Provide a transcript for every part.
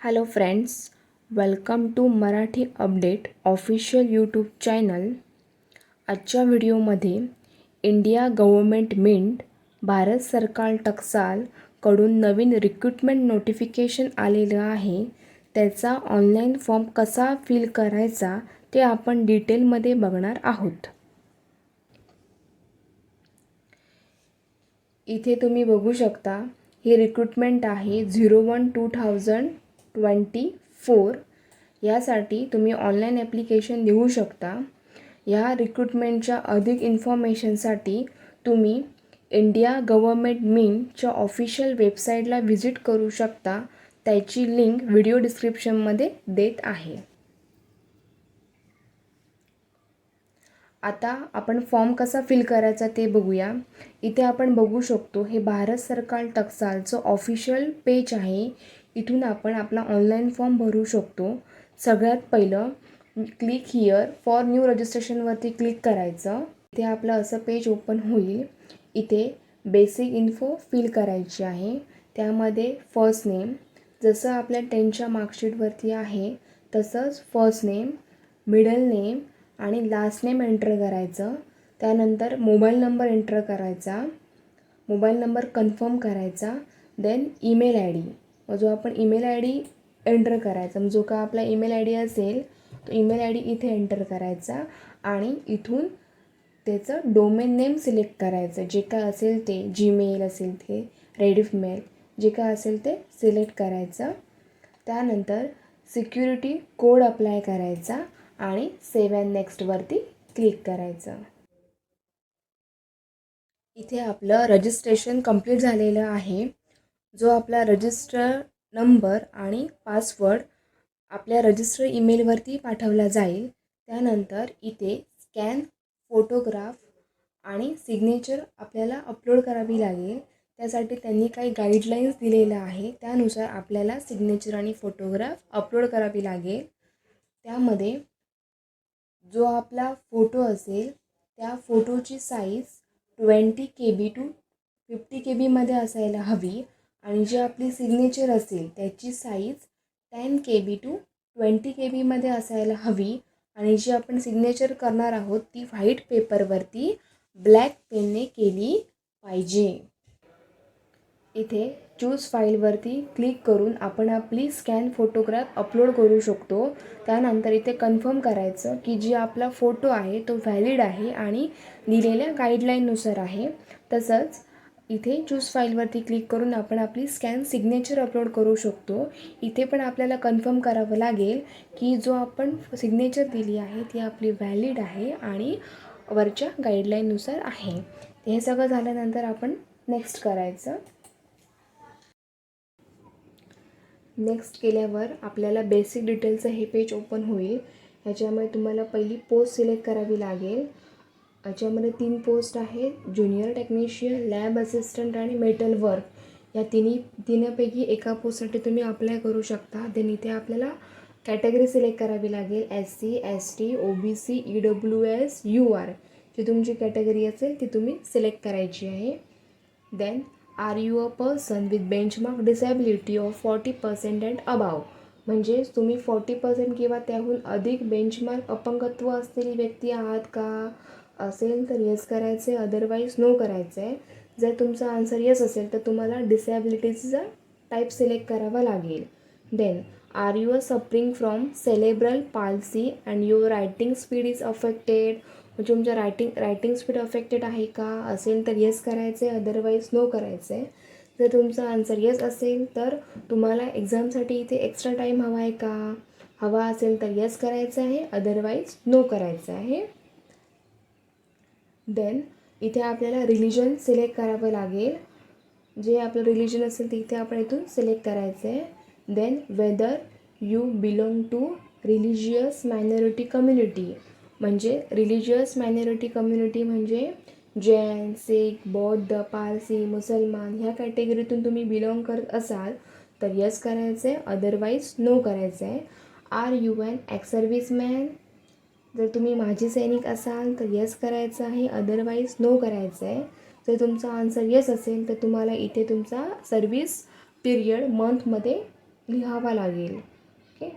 Hello friends, welcome to Marathi update official YouTube channel. आजच्या व्हिडिओमध्ये India government minute Bharat सरकार टकसालकडून नवीन recruitment notification आलेलं आहे. त्याचा ऑनलाईन फॉर्म कसा फिल करायचा ते आपण डिटेलमध्ये बघणार आहोत. इथे तुम्ही बघू शकता ही रिक्रुटमेंट आहे 01/2024. यासाठी तुम्ही ऑनलाईन ॲप्लिकेशन देऊ शकता. या रिक्रुटमेंटच्या अधिक इन्फॉर्मेशनसाठी तुम्ही इंडिया गव्हर्मेंट मिंटच्या ऑफिशियल वेबसाईटला व्हिजिट करू शकता. त्याची लिंक व्हिडिओ डिस्क्रिप्शनमध्ये देत आहे. आता आपण फॉर्म कसा फिल करायचा ते बघूया. इथे आपण बघू शकतो हे भारत सरकार टकसालचं ऑफिशियल पेज आहे. इथून आपण आपला ऑनलाईन फॉर्म भरू शकतो. सगळ्यात पहिलं क्लिक हिअर फॉर न्यू रजिस्ट्रेशनवरती क्लिक करायचं. इथे आपलं असं पेज ओपन होईल. इथे बेसिक इन्फो फिल करायची आहे. त्यामध्ये फर्स्ट नेम जसं आपल्या 10च्या मार्कशीटवरती आहे तसंच फर्स्ट नेम, मिडल नेम आणि लास्ट नेम एंटर करायचं. त्यानंतर मोबाईल नंबर एंटर करायचा. मोबाईल नंबर कन्फर्म करायचा. देन ईमेल आय डी, जो आपण ईमेल आय डी एंटर करायचा. जो का आपला ईमेल आय डी असेल तो ईमेल आय डी इथे एंटर करायचा आणि इथून त्याचं डोमेन नेम सिलेक्ट करायचं. जे काय असेल ते जीमेल असेल ते रेडिफमेल जे काय असेल ते सिलेक्ट करायचं. त्यानंतर सिक्युरिटी कोड अप्लाय करायचा आणि सेव्ह अँड नेक्स्टवरती क्लिक करायचं. इथे आपलं रजिस्ट्रेशन कंप्लीट झालेलं आहे. जो आपला रजिस्टर नंबर आणि पासवर्ड आपल्या रजिस्टर ईमेलवरती पाठवला जाईल. त्यानंतर इथे स्कॅन फोटोग्राफ आणि सिग्नेचर आपल्याला अपलोड करावी लागेल. त्यासाठी त्यांनी काही गाईडलाईन्स दिलेल्या आहे. त्यानुसार आपल्याला सिग्नेचर आणि फोटोग्राफ अपलोड करावी लागेल. त्यामध्ये जो आपला फोटो असेल त्या फोटोची साईज 20 KB to 50 KBमध्ये असायला हवी आणि जी आपली सिग्नेचर असेल त्याची साईज 10 KB to 20 KBमध्ये असायला हवी आणि जी आपण सिग्नेचर करणार आहोत ती व्हाईट पेपरवरती ब्लॅक पेनने केली पाहिजे. इथे चूज फाईलवरती क्लिक करून आपण आपली स्कॅन फोटोग्राफ अपलोड करू शकतो. त्यानंतर इथे कन्फर्म करायचं की जी आपला फोटो आहे तो व्हॅलिड आहे आणि दिलेल्या गाईडलाईननुसार आहे. तसंच इथे चूज फाईलवरती क्लिक करून आपण आपली स्कॅन सिग्नेचर अपलोड करू शकतो. इथे पण आपल्याला कन्फर्म करावं लागेल की जो आपण सिग्नेचर दिली आहे ती आपली व्हॅलिड आहे आणि वरच्या गाईडलाईननुसार आहे. हे सगळं झाल्यानंतर आपण नेक्स्ट करायचं. नेक्स्ट केल्यावर आपल्याला बेसिक डिटेलचं हे पेज ओपन होईल. ह्याच्यामध्ये तुम्हाला पहिली पोस्ट सिलेक्ट करावी लागेल. ह्याच्यामध्ये 3 पोस्ट आहेत, ज्युनियर टेक्निशियन, लॅब असिस्टंट आणि मेटल वर्क. या तिन्हीपैकी एका पोस्टसाठी तुम्ही अप्लाय करू शकता. देन इथे आपल्याला कॅटेगरी सिलेक्ट करावी लागेल. SC, ST, OBC, EWS, UR जी तुमची कॅटेगरी असेल ती तुम्ही सिलेक्ट करायची आहे. Then are you a person with benchmark disability of 40% and above, म्हणजे तुम्ही 40% किंवा त्याहून अधिक बेंचमार्क अपंगत्व असलेली व्यक्ती आहात का. असेल तर येस करायचे, अदरवाईज नो करायचं आहे. जर तुमचा आन्सर येस असेल तर तुम्हाला डिसेबिलिटीचा टाईप सिलेक्ट करावा लागेल. Then are you a suffering from cerebral palsy and your writing speed is affected, म्हणजे तुमच्या रायटिंग स्पीड अफेक्टेड आहे का. असेल तर येस करायचं आहे, अदरवाईज नो करायचं आहे. जर तुमचा आन्सर येस असेल तर तुम्हाला एक्झामसाठी इथे एक्स्ट्रा टाईम हवा आहे का. हवा असेल तर येस करायचं आहे, अदरवाईज नो करायचं आहे. देन इथे आपल्याला रिलिजन सिलेक्ट करावं लागेल. जे आपलं रिलिजन असेल ते इथे आपण इथून सिलेक्ट करायचं आहे. Then whether you belong to religious minority community, म्हणजे रिलिजियस मायनॉरिटी कम्युनिटी म्हणजे जैन, सीख, बौद्ध, पारसी, मुसलमान ह्या कॅटेगरीतून तुम्ही बिलॉंग करत असाल तर येस करायचं आहे, अदरवाईज नो करायचं आहे. Are you an ex serviceman, जर तुम्ही माजी सैनिक असाल तर येस करायचं आहे, अदरवाईज नो करायचं आहे. जर तुमचा आन्सर येस असेल तर तुम्हाला इथे तुमचा सर्व्हिस पिरियड मंथमध्ये लिहावा लागेल. ओके.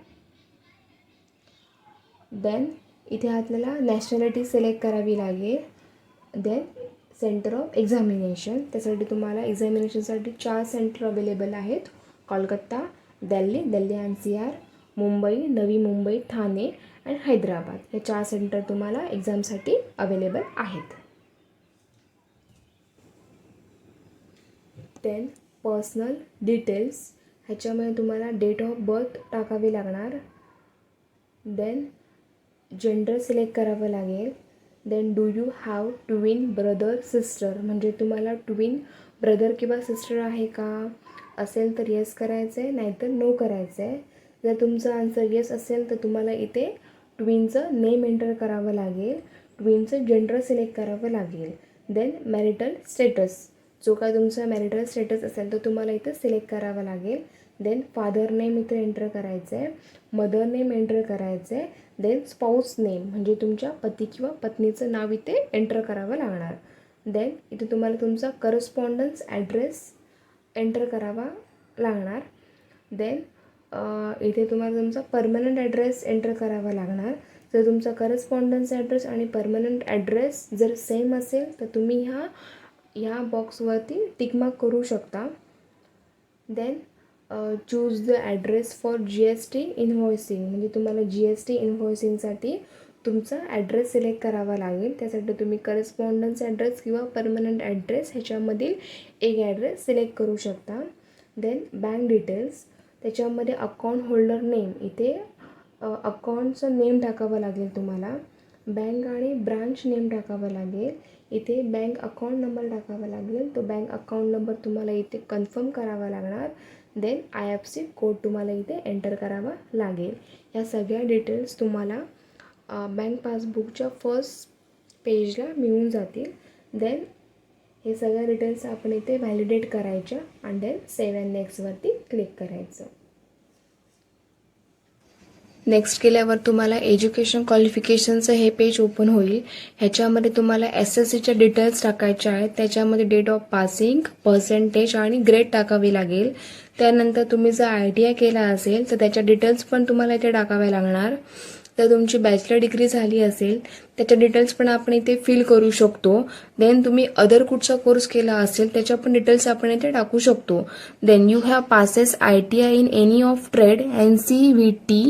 देन इथे आपल्याला नॅशनॅलिटी सिलेक्ट करावी लागेल. देन सेंटर ऑफ एक्झामिनेशन, त्यासाठी तुम्हाला एक्झामिनेशनसाठी 4 सेंटर अवेलेबल आहेत. कोलकाता, दिल्ली NCR, मुंबई, नवी मुंबई, ठाणे आणि हैदराबाद, हे 4 सेंटर तुम्हाला एक्झामसाठी अवेलेबल आहेत. देन पर्सनल डिटेल्स, ह्याच्यामध्ये तुम्हाला डेट ऑफ बर्थ टाकावी लागणार. देन जेंडर सिलेक्ट करावं लागेल. Then do you have twin brother sister, म्हणजे तुम्हाला ट्विन ब्रदर किंवा सिस्टर आहे का, असेल तर येस करायचं आहे, नाहीतर नो करायचं आहे. जर तुमचं आन्सर येस असेल तर तुम्हाला इथे ट्विनचं नेम एंटर करावं लागेल, ट्विनचं जेंडर सिलेक्ट करावं लागेल. देन मॅरिटल स्टेटस, जो काय तुमचा मॅरिटल स्टेटस असेल तो तुम्हाला इथे सिलेक्ट करावा लागेल. देन फादर नेम इथे एंटर करायचं आहे, मदर नेम एंटर करायचं आहे. देन स्पाऊस नेम, म्हणजे तुमच्या पती किंवा पत्नीचं नाव इथे एंटर करावं लागणार. देन इथे तुम्हाला तुमचा करस्पॉन्डन्स ॲड्रेस एंटर करावा लागणार. देन इथे तुम्हाला तुमचा परमनंट ॲड्रेस एंटर करावा लागणार. जर तुमचा करस्पॉन्डन्स ॲड्रेस आणि परमनंट ॲड्रेस जर सेम असेल तर तुम्ही ह्या बॉक्सवरती टिकमार्क करू शकता. Then choose the address for GST invoicing, म्हणजे तुम्हाला GST इन्व्हॉइसिंगसाठी तुमचा ॲड्रेस सिलेक्ट करावा लागेल. त्यासाठी तुम्ही करस्पॉन्डन्स ॲड्रेस किंवा परमनंट ॲड्रेस ह्याच्यामधील एक ॲड्रेस सिलेक्ट करू शकता. देन बँक डिटेल्स, त्याच्यामध्ये अकाउंट होल्डर नेम, इथे अकाउंटचं नेम टाकावं लागेल तुम्हाला. बँक आणि ब्रांच नेम टाकावं लागेल. इथे बँक अकाउंट नंबर टाकावा लागेल, तो बँक अकाउंट नंबर तुम्हाला इथे कन्फर्म करावा लागणार. देन IFSC कोड तुम्हाला इथे एंटर करावा लागेल. या सगळ्या डिटेल्स तुम्हाला बँक पासबुकच्या फर्स्ट पेजला मिळून जातील. देन हे सगळ्या डिटेल्स आपण इथे व्हॅलिडेट करायच्या आणि देन सेव्ह अँड नेक्स्टवरती क्लिक करायचं. नेक्स्ट केल्यावर तुम्हाला एज्युकेशन क्वालिफिकेशनचं हे पेज ओपन होईल. ह्याच्यामध्ये तुम्हाला SSCच्या डिटेल्स टाकायच्या आहेत. त्याच्यामध्ये डेट ऑफ पासिंग, पर्सेंटेज आणि ग्रेड टाकावी लागेल. त्यानंतर तुम्ही जर ITI केला असेल तर त्याच्या डिटेल्स पण तुम्हाला इथे टाकाव्या लागणार. जर तुमची बॅचलर डिग्री झाली असेल त्याच्या डिटेल्स पण आपण इथे फिल करू शकतो. देन तुम्ही अदर कुठचा कोर्स केला असेल त्याच्या पण डिटेल्स आपण इथे टाकू शकतो. Then you have passes ITI in any of trade, NCVT,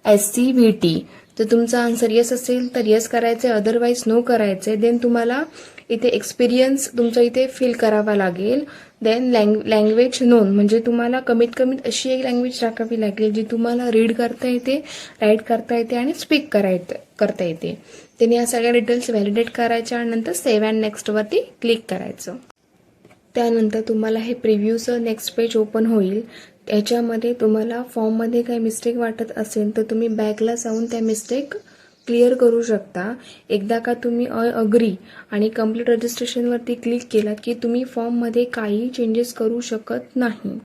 SCVT. जर तुमचा आन्सर येस असेल तर येस करायचं आहे, अदरवाईज नो करायचं आहे. देन तुम्हाला इथे एक्सपिरियन्स तुमचा इथे फिल करावा लागेल. देन लँग्वेज नोन, म्हणजे तुम्हाला कमीत कमी अशी एक लँग्वेज टाकावी लागेल जी तुम्हाला रीड करता येते, राईट करता येते आणि स्पीक करता येते. त्याने या सगळ्या डिटेल्स व्हॅलिडेट करायच्या आणि नंतर सेव्ह अँड नेक्स्टवरती क्लिक करायचं. त्यानंतर तुम्हाला हे प्रिव्ह्यूचं नेक्स्ट पेज ओपन होईल. त्याच्यामध्ये तुम्हाला फॉर्ममध्ये काही मिस्टेक वाटत असेल तर तुम्ही बॅकला जाऊन त्या मिस्टेक क्लिअर करू शकता. एकदा का तुम्ही अग्री आणि कम्प्लीट रजिस्ट्रेशनवरती क्लिक केला की तुम्ही फॉर्ममध्ये काही चेंजेस करू शकत नाही.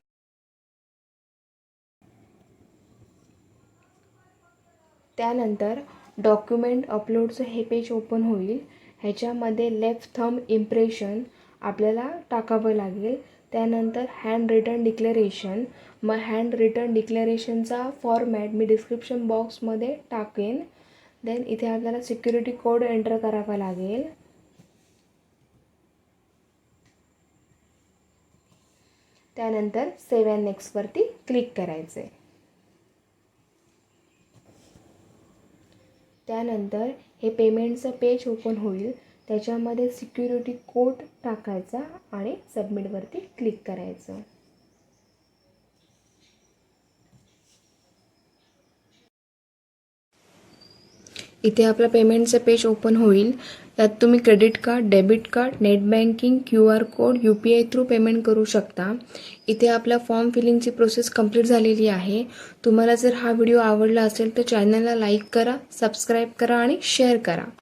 त्यानंतर डॉक्युमेंट अपलोडचं हे पेज ओपन होईल. ह्याच्यामध्ये लेफ्ट थंब इम्प्रेशन आपल्याला टाकावं लागेल. त्यानंतर हँड रिटन डिक्लेरेशन, मग हँड रिटन डिक्लेरेशनचा फॉर्मॅट मी डिस्क्रिप्शन बॉक्समध्ये टाकेन. देन इथे आपल्याला सिक्युरिटी कोड एंटर करावा लागेल. त्यानंतर सेव्ह अँड नेक्स्टवरती क्लिक करायचे. त्यानंतर हे पेमेंटचं पेज ओपन होईल. त्याच्यामध्ये सिक्युरिटी कोड टाकायचा आणि सबमिटवरती क्लिक करायचं. इथे आपलं पेमेंटचं पेज ओपन होईल. त्यात तुम्ही credit card, debit card, net banking, QR code, UPI through payment करू शकता. इथे आपला फॉर्म फिलिंगची प्रोसेस कंप्लीट झालेली आहे. तुम्हाला जर हा व्हिडिओ आवडला असेल तर चॅनलला लाईक करा, सबस्क्राईब करा आणि शेअर करा.